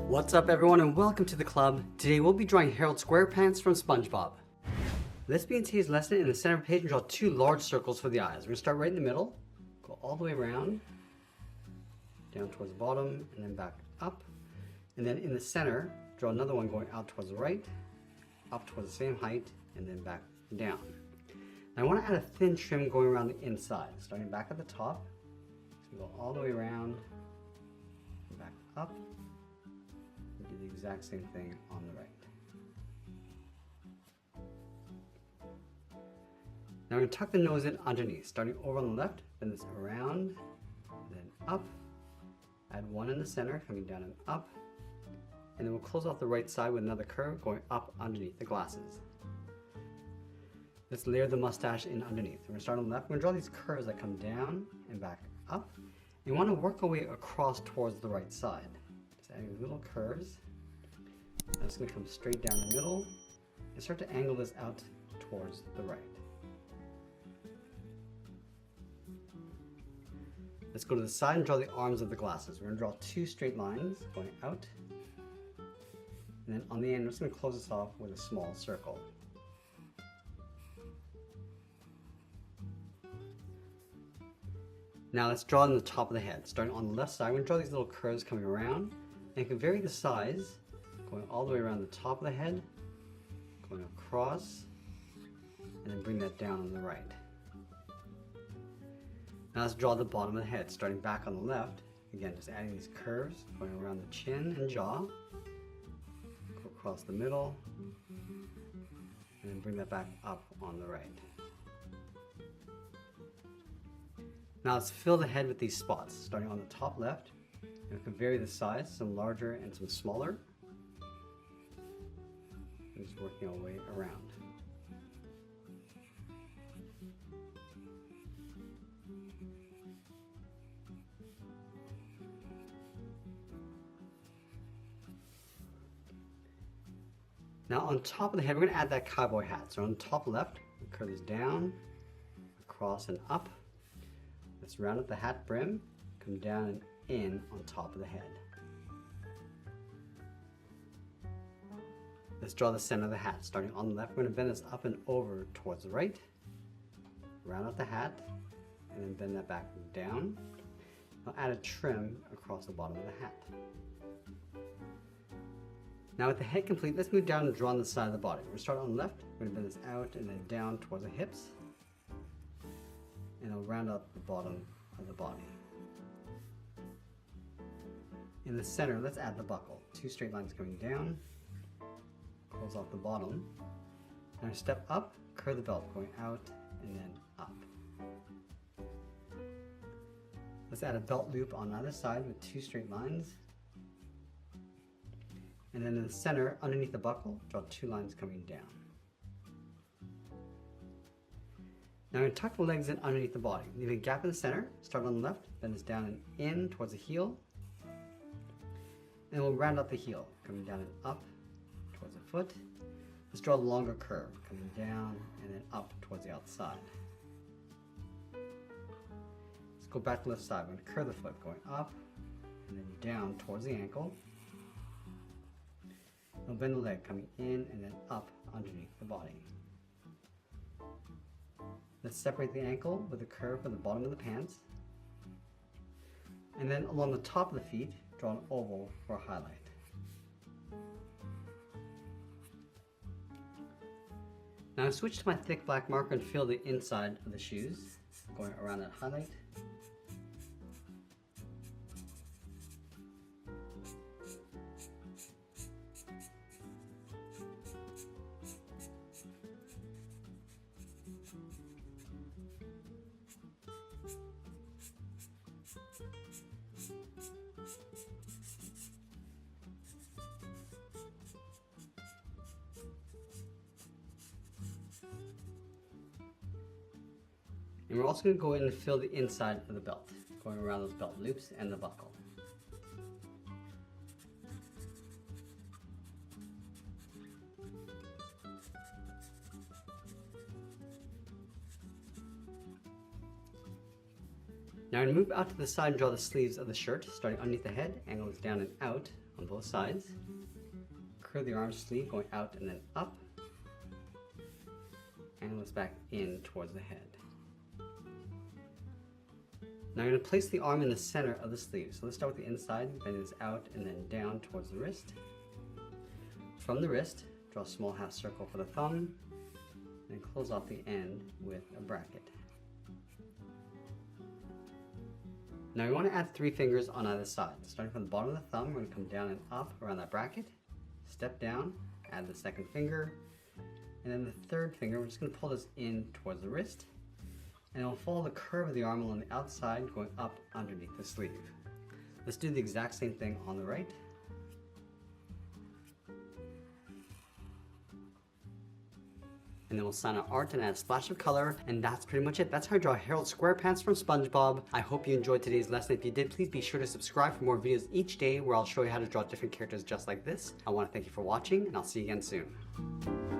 What's up everyone and welcome to the club. Today we'll be drawing Harold Squarepants from SpongeBob. Let's begin today's lesson. In the center of the page and draw two large circles for the eyes. We're going to start right in the middle, go all the way around, down towards the bottom, and then back up. And then in the center, draw another one going out towards the right, up towards the same height, and then back down. Now I want to add a thin trim going around the inside, starting back at the top. So go all the way around, back up. Do the exact same thing on the right. Now we're going to tuck the nose in underneath, starting over on the left, then this around, then up. Add one in the center, coming down and up. And then we'll close off the right side with another curve going up underneath the glasses. Let's layer the mustache in underneath. We're going to start on the left. We're going to draw these curves that come down and back up. You want to work our way across towards the right side. Just adding little curves. Now it's going to come straight down the middle and start to angle this out towards the right. Let's go to the side and draw the arms of the glasses. We're going to draw two straight lines going out. And then on the end, we're just going to close this off with a small circle. Now let's draw on the top of the head. Starting on the left side, we're going to draw these little curves coming around. And you can vary the size, going all the way around the top of the head, going across, and then bring that down on the right. Now let's draw the bottom of the head, starting back on the left. Again, just adding these curves, going around the chin and jaw, go across the middle, and then bring that back up on the right. Now let's fill the head with these spots, starting on the top left. And we can vary the size, some larger and some smaller. And just working our way around. Now on top of the head, we're going to add that cowboy hat. So on the top left, we curve this down, across and up. Let's round up the hat brim, come down and in on top of the head. Let's draw the center of the hat. Starting on the left, we're going to bend this up and over towards the right. Round out the hat, and then bend that back and down. I'll add a trim across the bottom of the hat. Now with the head complete, let's move down and draw on the side of the body. We're going to start on the left, we're going to bend this out and then down towards the hips. And I'll round up the bottom of the body. In the center, let's add the buckle. Two straight lines coming down, close off the bottom. Now step up, curve the belt, going out and then up. Let's add a belt loop on the other side with two straight lines. And then in the center, underneath the buckle, draw two lines coming down. Now I'm going to tuck the legs in underneath the body, leaving a gap in the center. Start on the left, bend this down and in towards the heel. And we'll round out the heel, coming down and up towards the foot. Let's draw a longer curve, coming down and then up towards the outside. Let's go back to the left side. We're going to curve the foot, going up and then down towards the ankle. We'll bend the leg, coming in and then up underneath the body. Let's separate the ankle with a curve from the bottom of the pants. And then along the top of the feet, draw an oval for a highlight. Now I switch to my thick black marker and fill the inside of the shoes, going around that highlight. And we're also going to go in and fill the inside of the belt, going around those belt loops and the buckle. Now I'm going to move out to the side and draw the sleeves of the shirt, starting underneath the head, angle this down and out on both sides. Curve the arm sleeve going out and then up. And lifts back in towards the head. Now I'm going to place the arm in the center of the sleeve. So let's start with the inside, bend this out and then down towards the wrist. From the wrist, draw a small half circle for the thumb, and close off the end with a bracket. Now we want to add 3 fingers on either side. Starting from the bottom of the thumb, we're going to come down and up around that bracket, step down, add the second finger, and then the third finger, we're just going to pull this in towards the wrist, and we'll follow the curve of the arm along the outside going up underneath the sleeve. Let's do the exact same thing on the right. And then we'll sign our art and add a splash of color, and that's pretty much it. That's how I draw Harold Squarepants from SpongeBob. I hope you enjoyed today's lesson. If you did, please be sure to subscribe for more videos each day where I'll show you how to draw different characters just like this. I want to thank you for watching, and I'll see you again soon.